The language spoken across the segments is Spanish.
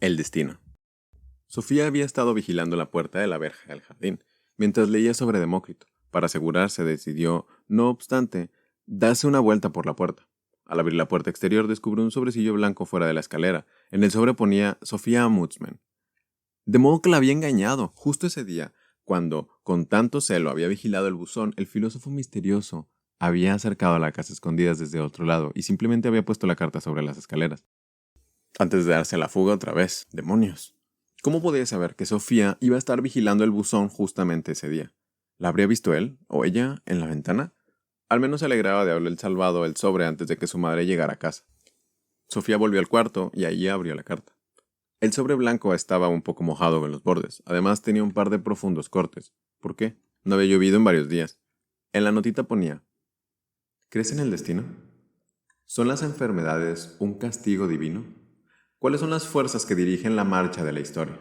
El destino. Sofía había estado vigilando la puerta de la verja del jardín, mientras leía sobre Demócrito. Para asegurarse, decidió, no obstante, darse una vuelta por la puerta. Al abrir la puerta exterior, descubrió un sobrecillo blanco fuera de la escalera. En el sobre ponía Sofía Amutsman. De modo que la había engañado. Justo ese día, cuando, con tanto celo, había vigilado el buzón, el filósofo misterioso había acercado a la casa escondidas desde otro lado y simplemente había puesto la carta sobre las escaleras. Antes de darse a la fuga otra vez. ¡Demonios! ¿Cómo podía saber que Sofía iba a estar vigilando el buzón justamente ese día? ¿La habría visto él o ella en la ventana? Al menos se alegraba de haberle salvado el sobre antes de que su madre llegara a casa. Sofía volvió al cuarto y allí abrió la carta. El sobre blanco estaba un poco mojado en los bordes. Además tenía un par de profundos cortes. ¿Por qué? No había llovido en varios días. En la notita ponía: ¿crees en el destino? ¿Son las enfermedades un castigo divino? ¿Cuáles son las fuerzas que dirigen la marcha de la historia?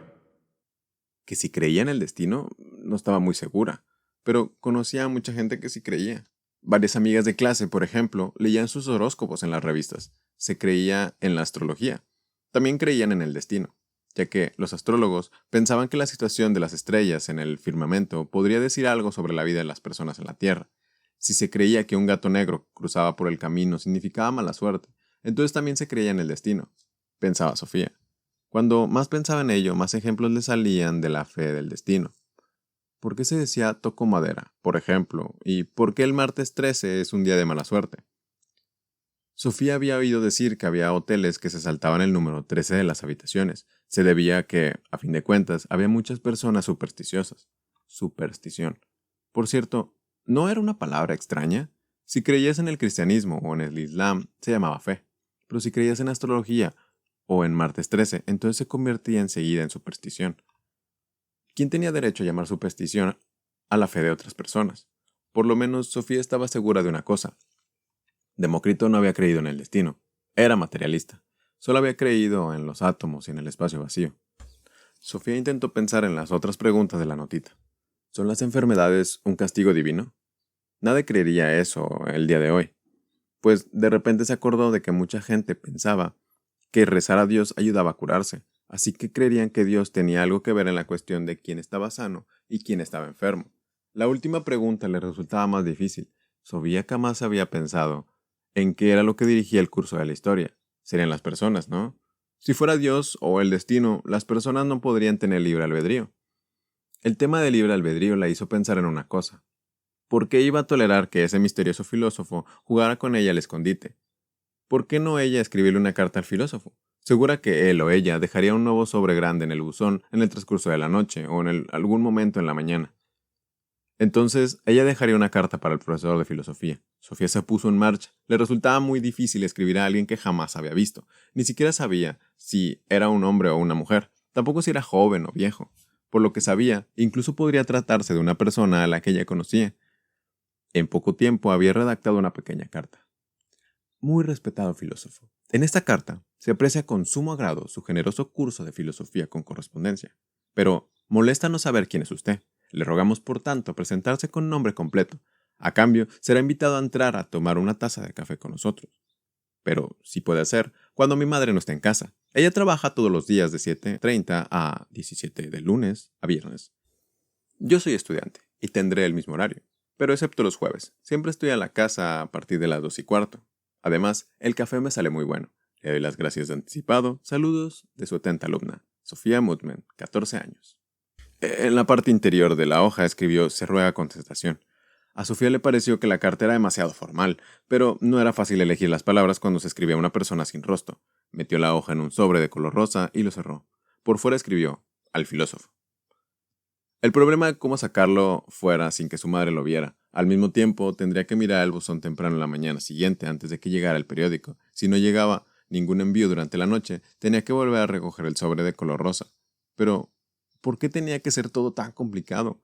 Que si creía en el destino, no estaba muy segura, pero conocía a mucha gente que sí creía. Varias amigas de clase, por ejemplo, leían sus horóscopos en las revistas. Se creía en la astrología. También creían en el destino, ya que los astrólogos pensaban que la situación de las estrellas en el firmamento podría decir algo sobre la vida de las personas en la Tierra. Si se creía que un gato negro cruzaba por el camino significaba mala suerte, entonces también se creía en el destino, pensaba Sofía. Cuando más pensaba en ello, más ejemplos le salían de la fe del destino. ¿Por qué se decía toco madera, por ejemplo? ¿Y por qué el martes 13 es un día de mala suerte? Sofía había oído decir que había hoteles que se saltaban el número 13 de las habitaciones. Se debía a que, a fin de cuentas, había muchas personas supersticiosas. Superstición. Por cierto, ¿no era una palabra extraña? Si creías en el cristianismo o en el islam, se llamaba fe. Pero si creías en astrología o en martes 13, entonces se convertía enseguida en superstición. ¿Quién tenía derecho a llamar superstición a la fe de otras personas? Por lo menos Sofía estaba segura de una cosa. Demócrito no había creído en el destino. Era materialista. Solo había creído en los átomos y en el espacio vacío. Sofía intentó pensar en las otras preguntas de la notita. ¿Son las enfermedades un castigo divino? Nadie creería eso el día de hoy. Pues de repente se acordó de que mucha gente pensaba que rezar a Dios ayudaba a curarse, así que creerían que Dios tenía algo que ver en la cuestión de quién estaba sano y quién estaba enfermo. La última pregunta le resultaba más difícil. Sofía jamás había pensado en qué era lo que dirigía el curso de la historia. Serían las personas, ¿no? Si fuera Dios o el destino, las personas no podrían tener libre albedrío. El tema del libre albedrío la hizo pensar en una cosa. ¿Por qué iba a tolerar que ese misterioso filósofo jugara con ella al escondite? ¿Por qué no ella escribirle una carta al filósofo? Segura que él o ella dejaría un nuevo sobre grande en el buzón en el transcurso de la noche o en algún momento en la mañana. Entonces, ella dejaría una carta para el profesor de filosofía. Sofía se puso en marcha. Le resultaba muy difícil escribir a alguien que jamás había visto. Ni siquiera sabía si era un hombre o una mujer. Tampoco si era joven o viejo. Por lo que sabía, incluso podría tratarse de una persona a la que ella conocía. En poco tiempo había redactado una pequeña carta. Muy respetado filósofo. En esta carta se aprecia con sumo agrado su generoso curso de filosofía con correspondencia. Pero molesta no saber quién es usted. Le rogamos por tanto presentarse con nombre completo. A cambio, será invitado a entrar a tomar una taza de café con nosotros. Pero, si puede ser, cuando mi madre no esté en casa. Ella trabaja todos los días de 7:30 a 17 de lunes a viernes. Yo soy estudiante y tendré el mismo horario, pero excepto los jueves. Siempre estoy a la casa a partir de las 2:15. Además, el café me sale muy bueno. Le doy las gracias de anticipado. Saludos de su atenta alumna, Sofía Mutman, 14 años. En la parte interior de la hoja escribió "se ruega contestación". A Sofía le pareció que la carta era demasiado formal, pero no era fácil elegir las palabras cuando se escribía a una persona sin rostro. Metió la hoja en un sobre de color rosa y lo cerró. Por fuera escribió "al filósofo". El problema de cómo sacarlo fuera sin que su madre lo viera. Al mismo tiempo, tendría que mirar el buzón temprano en la mañana siguiente antes de que llegara el periódico. Si no llegaba ningún envío durante la noche, tenía que volver a recoger el sobre de color rosa. Pero, ¿por qué tenía que ser todo tan complicado?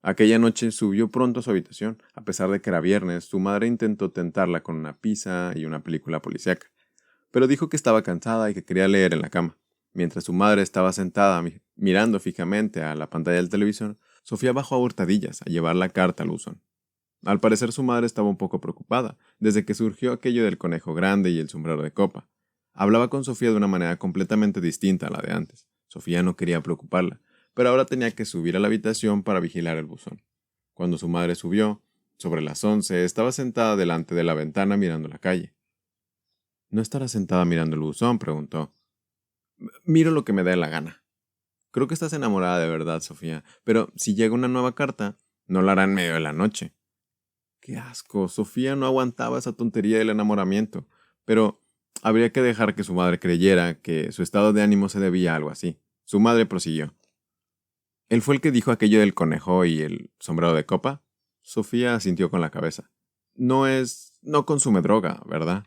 Aquella noche subió pronto a su habitación. A pesar de que era viernes, su madre intentó tentarla con una pizza y una película policíaca, pero dijo que estaba cansada y que quería leer en la cama. Mientras su madre estaba sentada mirando fijamente a la pantalla del televisor, Sofía bajó a hurtadillas a llevar la carta al buzón. Al parecer su madre estaba un poco preocupada, desde que surgió aquello del conejo grande y el sombrero de copa. Hablaba con Sofía de una manera completamente distinta a la de antes. Sofía no quería preocuparla, pero ahora tenía que subir a la habitación para vigilar el buzón. Cuando su madre subió, sobre las 11, estaba sentada delante de la ventana mirando la calle. ¿No estará sentada mirando el buzón?, preguntó. Miro lo que me dé la gana. Creo que estás enamorada de verdad, Sofía, pero si llega una nueva carta, no la hará en medio de la noche. Qué asco, Sofía no aguantaba esa tontería del enamoramiento, pero habría que dejar que su madre creyera que su estado de ánimo se debía a algo así. Su madre prosiguió. ¿Él fue el que dijo aquello del conejo y el sombrero de copa? Sofía asintió con la cabeza. No consume droga, ¿verdad?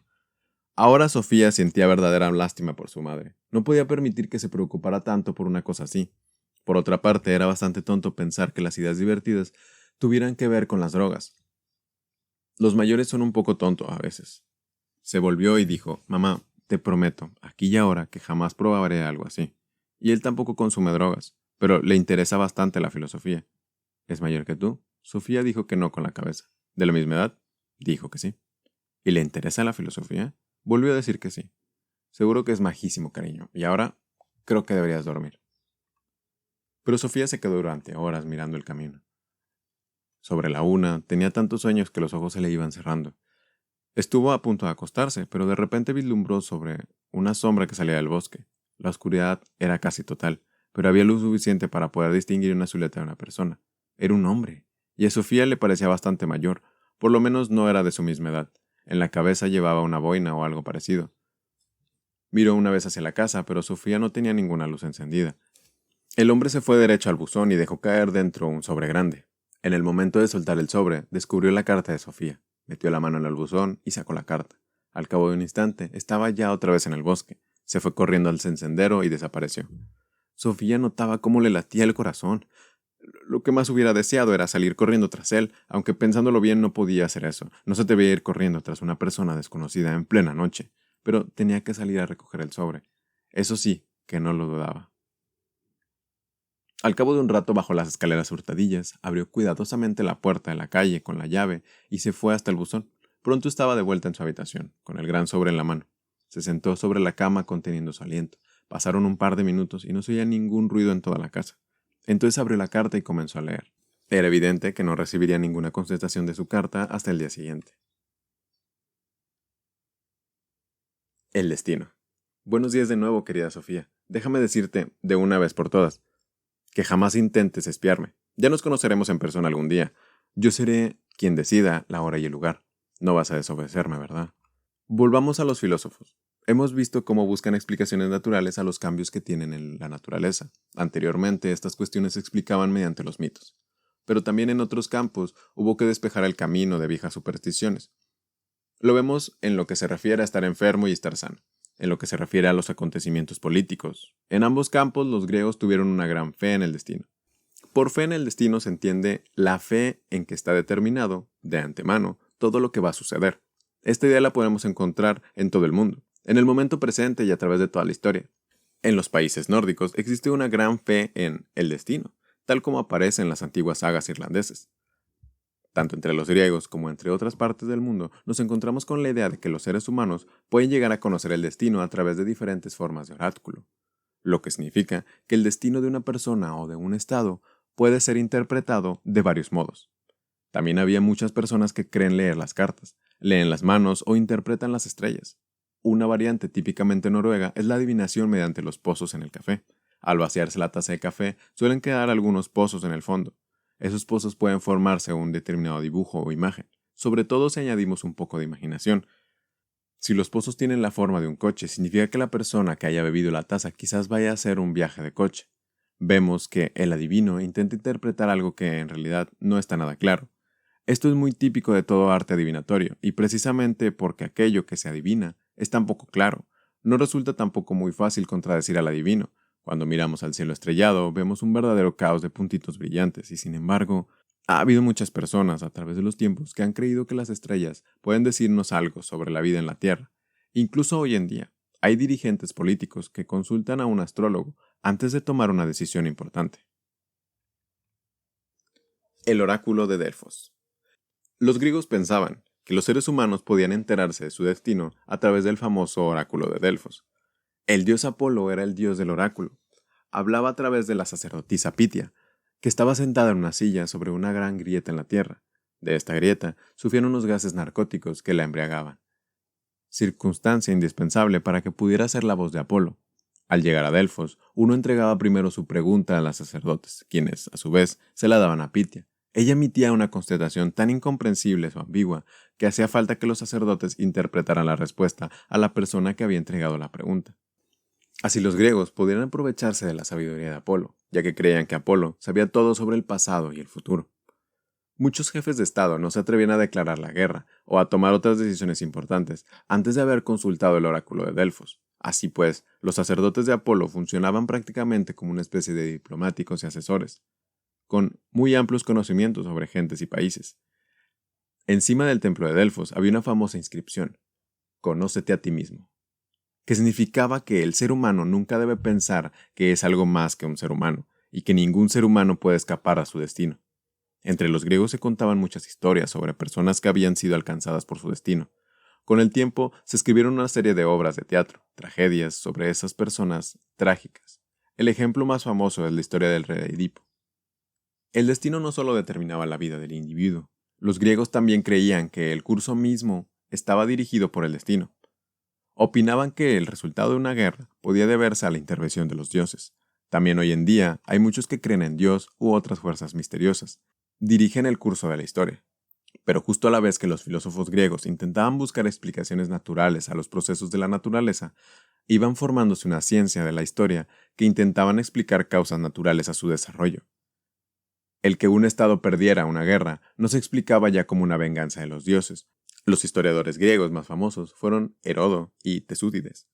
Ahora Sofía sentía verdadera lástima por su madre. No podía permitir que se preocupara tanto por una cosa así. Por otra parte, era bastante tonto pensar que las ideas divertidas tuvieran que ver con las drogas. Los mayores son un poco tontos a veces. Se volvió y dijo, mamá, te prometo, aquí y ahora, que jamás probaré algo así. Y él tampoco consume drogas, pero le interesa bastante la filosofía. ¿Es mayor que tú? Sofía dijo que no con la cabeza. ¿De la misma edad? Dijo que sí. ¿Y le interesa la filosofía? Volvió a decir que sí. Seguro que es majísimo, cariño. Y ahora creo que deberías dormir. Pero Sofía se quedó durante horas mirando el camino. Sobre la 1, tenía tantos sueños que los ojos se le iban cerrando. Estuvo a punto de acostarse, pero de repente vislumbró sobre una sombra que salía del bosque. La oscuridad era casi total, pero había luz suficiente para poder distinguir una silueta de una persona. Era un hombre, y a Sofía le parecía bastante mayor, por lo menos no era de su misma edad. En la cabeza llevaba una boina o algo parecido. Miró una vez hacia la casa, pero Sofía no tenía ninguna luz encendida. El hombre se fue derecho al buzón y dejó caer dentro un sobre grande. En el momento de soltar el sobre, descubrió la carta de Sofía. Metió la mano en el buzón y sacó la carta. Al cabo de un instante, estaba ya otra vez en el bosque. Se fue corriendo al encendero y desapareció. Sofía notaba cómo le latía el corazón. Lo que más hubiera deseado era salir corriendo tras él, aunque pensándolo bien no podía hacer eso. No se debía ir corriendo tras una persona desconocida en plena noche, pero tenía que salir a recoger el sobre. Eso sí, que no lo dudaba. Al cabo de un rato bajó las escaleras hurtadillas, abrió cuidadosamente la puerta de la calle con la llave y se fue hasta el buzón. Pronto estaba de vuelta en su habitación, con el gran sobre en la mano. Se sentó sobre la cama conteniendo su aliento. Pasaron un par de minutos y no se oía ningún ruido en toda la casa. Entonces abrió la carta y comenzó a leer. Era evidente que no recibiría ninguna contestación de su carta hasta el día siguiente. El destino. Buenos días de nuevo, querida Sofía. Déjame decirte, de una vez por todas, que jamás intentes espiarme. Ya nos conoceremos en persona algún día. Yo seré quien decida la hora y el lugar. No vas a desobedecerme, ¿verdad? Volvamos a los filósofos. Hemos visto cómo buscan explicaciones naturales a los cambios que tienen en la naturaleza. Anteriormente, estas cuestiones se explicaban mediante los mitos. Pero también en otros campos hubo que despejar el camino de viejas supersticiones. Lo vemos en lo que se refiere a estar enfermo y estar sano, en lo que se refiere a los acontecimientos políticos. En ambos campos los griegos tuvieron una gran fe en el destino. Por fe en el destino se entiende la fe en que está determinado, de antemano, todo lo que va a suceder. Esta idea la podemos encontrar en todo el mundo, en el momento presente y a través de toda la historia. En los países nórdicos existe una gran fe en el destino, tal como aparece en las antiguas sagas irlandesas. Tanto entre los griegos como entre otras partes del mundo, nos encontramos con la idea de que los seres humanos pueden llegar a conocer el destino a través de diferentes formas de oráculo, lo que significa que el destino de una persona o de un estado puede ser interpretado de varios modos. También había muchas personas que creen leer las cartas, leen las manos o interpretan las estrellas. Una variante típicamente noruega es la adivinación mediante los pozos en el café. Al vaciarse la taza de café, suelen quedar algunos pozos en el fondo. Esos pozos pueden formarse un determinado dibujo o imagen, sobre todo si añadimos un poco de imaginación. Si los pozos tienen la forma de un coche, significa que la persona que haya bebido la taza quizás vaya a hacer un viaje de coche. Vemos que el adivino intenta interpretar algo que en realidad no está nada claro. Esto es muy típico de todo arte adivinatorio, y precisamente porque aquello que se adivina es tan poco claro, no resulta tampoco muy fácil contradecir al adivino. Cuando miramos al cielo estrellado, vemos un verdadero caos de puntitos brillantes, y sin embargo, ha habido muchas personas a través de los tiempos que han creído que las estrellas pueden decirnos algo sobre la vida en la Tierra. Incluso hoy en día, hay dirigentes políticos que consultan a un astrólogo antes de tomar una decisión importante. El oráculo de Delfos. Los griegos pensaban que los seres humanos podían enterarse de su destino a través del famoso oráculo de Delfos. El dios Apolo era el dios del oráculo. Hablaba a través de la sacerdotisa Pitia, que estaba sentada en una silla sobre una gran grieta en la tierra. De esta grieta surgían unos gases narcóticos que la embriagaban, circunstancia indispensable para que pudiera ser la voz de Apolo. Al llegar a Delfos, uno entregaba primero su pregunta a las sacerdotes, quienes, a su vez, se la daban a Pitia. Ella emitía una constatación tan incomprensible o ambigua que hacía falta que los sacerdotes interpretaran la respuesta a la persona que había entregado la pregunta. Así los griegos podían aprovecharse de la sabiduría de Apolo, ya que creían que Apolo sabía todo sobre el pasado y el futuro. Muchos jefes de Estado no se atrevían a declarar la guerra o a tomar otras decisiones importantes antes de haber consultado el oráculo de Delfos. Así pues, los sacerdotes de Apolo funcionaban prácticamente como una especie de diplomáticos y asesores, con muy amplios conocimientos sobre gentes y países. Encima del templo de Delfos había una famosa inscripción: «Conócete a ti mismo», que significaba que el ser humano nunca debe pensar que es algo más que un ser humano, y que ningún ser humano puede escapar a su destino. Entre los griegos se contaban muchas historias sobre personas que habían sido alcanzadas por su destino. Con el tiempo se escribieron una serie de obras de teatro, tragedias sobre esas personas trágicas. El ejemplo más famoso es la historia del rey Edipo. El destino no solo determinaba la vida del individuo, los griegos también creían que el curso mismo estaba dirigido por el destino. Opinaban que el resultado de una guerra podía deberse a la intervención de los dioses. También hoy en día hay muchos que creen en Dios u otras fuerzas misteriosas. Dirigen el curso de la historia. Pero justo a la vez que los filósofos griegos intentaban buscar explicaciones naturales a los procesos de la naturaleza, iban formándose una ciencia de la historia que intentaban explicar causas naturales a su desarrollo. El que un estado perdiera una guerra no se explicaba ya como una venganza de los dioses. Los historiadores griegos más famosos fueron Herodo y Tesúdides.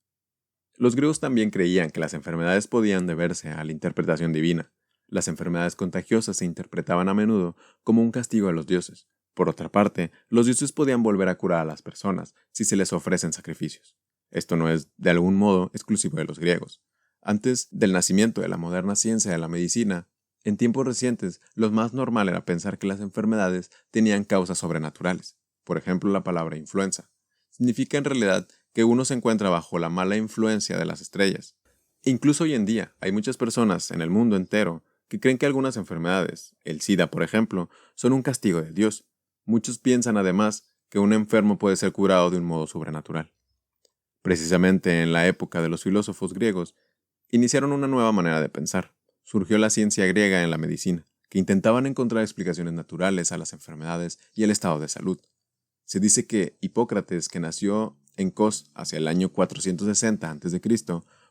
Los griegos también creían que las enfermedades podían deberse a la interpretación divina. Las enfermedades contagiosas se interpretaban a menudo como un castigo a los dioses. Por otra parte, los dioses podían volver a curar a las personas si se les ofrecen sacrificios. Esto no es, de algún modo, exclusivo de los griegos. Antes del nacimiento de la moderna ciencia de la medicina, en tiempos recientes, lo más normal era pensar que las enfermedades tenían causas sobrenaturales. Por ejemplo, la palabra influenza. Significa en realidad que uno se encuentra bajo la mala influencia de las estrellas. Incluso hoy en día hay muchas personas en el mundo entero que creen que algunas enfermedades, el SIDA por ejemplo, son un castigo de Dios. Muchos piensan además que un enfermo puede ser curado de un modo sobrenatural. Precisamente en la época de los filósofos griegos, iniciaron una nueva manera de pensar. Surgió la ciencia griega en la medicina, que intentaban encontrar explicaciones naturales a las enfermedades y el estado de salud. Se dice que Hipócrates, que nació en Kos hacia el año 460 a.C.,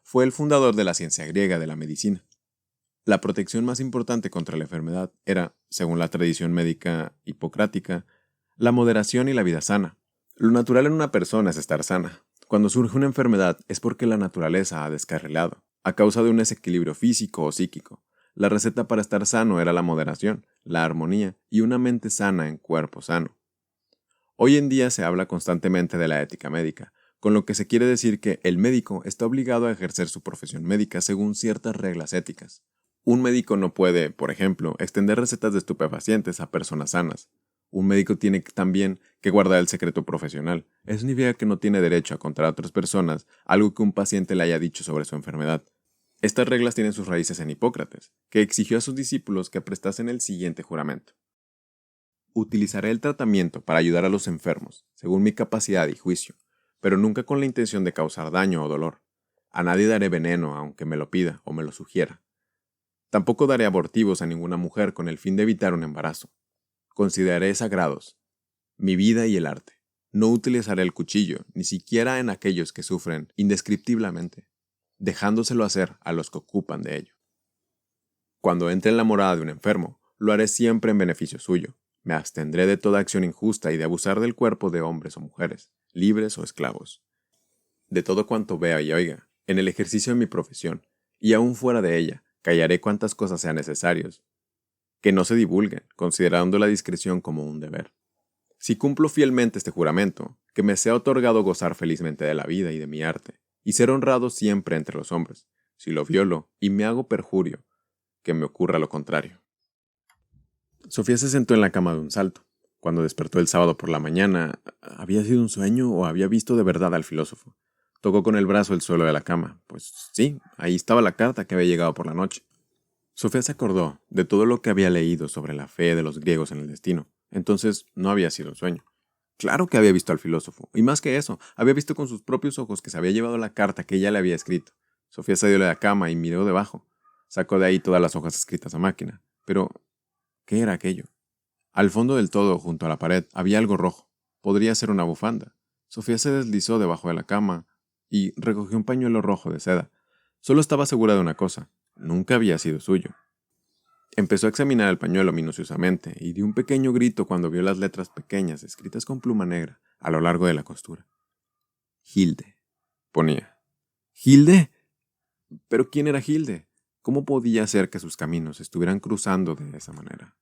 fue el fundador de la ciencia griega de la medicina. La protección más importante contra la enfermedad era, según la tradición médica hipocrática, la moderación y la vida sana. Lo natural en una persona es estar sana. Cuando surge una enfermedad es porque la naturaleza ha descarrilado, a causa de un desequilibrio físico o psíquico. La receta para estar sano era la moderación, la armonía y una mente sana en cuerpo sano. Hoy en día se habla constantemente de la ética médica, con lo que se quiere decir que el médico está obligado a ejercer su profesión médica según ciertas reglas éticas. Un médico no puede, por ejemplo, extender recetas de estupefacientes a personas sanas. Un médico tiene también que guardar el secreto profesional. Eso significa que no tiene derecho a contar a otras personas algo que un paciente le haya dicho sobre su enfermedad. Estas reglas tienen sus raíces en Hipócrates, que exigió a sus discípulos que prestasen el siguiente juramento: utilizaré el tratamiento para ayudar a los enfermos, según mi capacidad y juicio, pero nunca con la intención de causar daño o dolor. A nadie daré veneno aunque me lo pida o me lo sugiera. Tampoco daré abortivos a ninguna mujer con el fin de evitar un embarazo. Consideraré sagrados mi vida y el arte. No utilizaré el cuchillo, ni siquiera en aquellos que sufren indescriptiblemente, dejándoselo hacer a los que ocupan de ello. Cuando entre en la morada de un enfermo, lo haré siempre en beneficio suyo. Me abstendré de toda acción injusta y de abusar del cuerpo de hombres o mujeres, libres o esclavos. De todo cuanto vea y oiga, en el ejercicio de mi profesión, y aún fuera de ella, callaré cuantas cosas sean necesarias, que no se divulguen, considerando la discreción como un deber. Si cumplo fielmente este juramento, que me sea otorgado gozar felizmente de la vida y de mi arte, y ser honrado siempre entre los hombres. Si lo violo y me hago perjurio, que me ocurra lo contrario. Sofía se sentó en la cama de un salto. Cuando despertó el sábado por la mañana, ¿había sido un sueño o había visto de verdad al filósofo? Tocó con el brazo el suelo de la cama. Pues sí, ahí estaba la carta que había llegado por la noche. Sofía se acordó de todo lo que había leído sobre la fe de los griegos en el destino. Entonces no había sido un sueño. Claro que había visto al filósofo, y más que eso, había visto con sus propios ojos que se había llevado la carta que ella le había escrito. Sofía salió de la cama y miró debajo. Sacó de ahí todas las hojas escritas a máquina. Pero, ¿qué era aquello? Al fondo del todo, junto a la pared, había algo rojo. Podría ser una bufanda. Sofía se deslizó debajo de la cama y recogió un pañuelo rojo de seda. Solo estaba segura de una cosa: nunca había sido suyo. Empezó a examinar el pañuelo minuciosamente y dio un pequeño grito cuando vio las letras pequeñas escritas con pluma negra a lo largo de la costura. Hilde, ponía. ¿Hilde? ¿Pero quién era Hilde? ¿Cómo podía ser que sus caminos estuvieran cruzando de esa manera?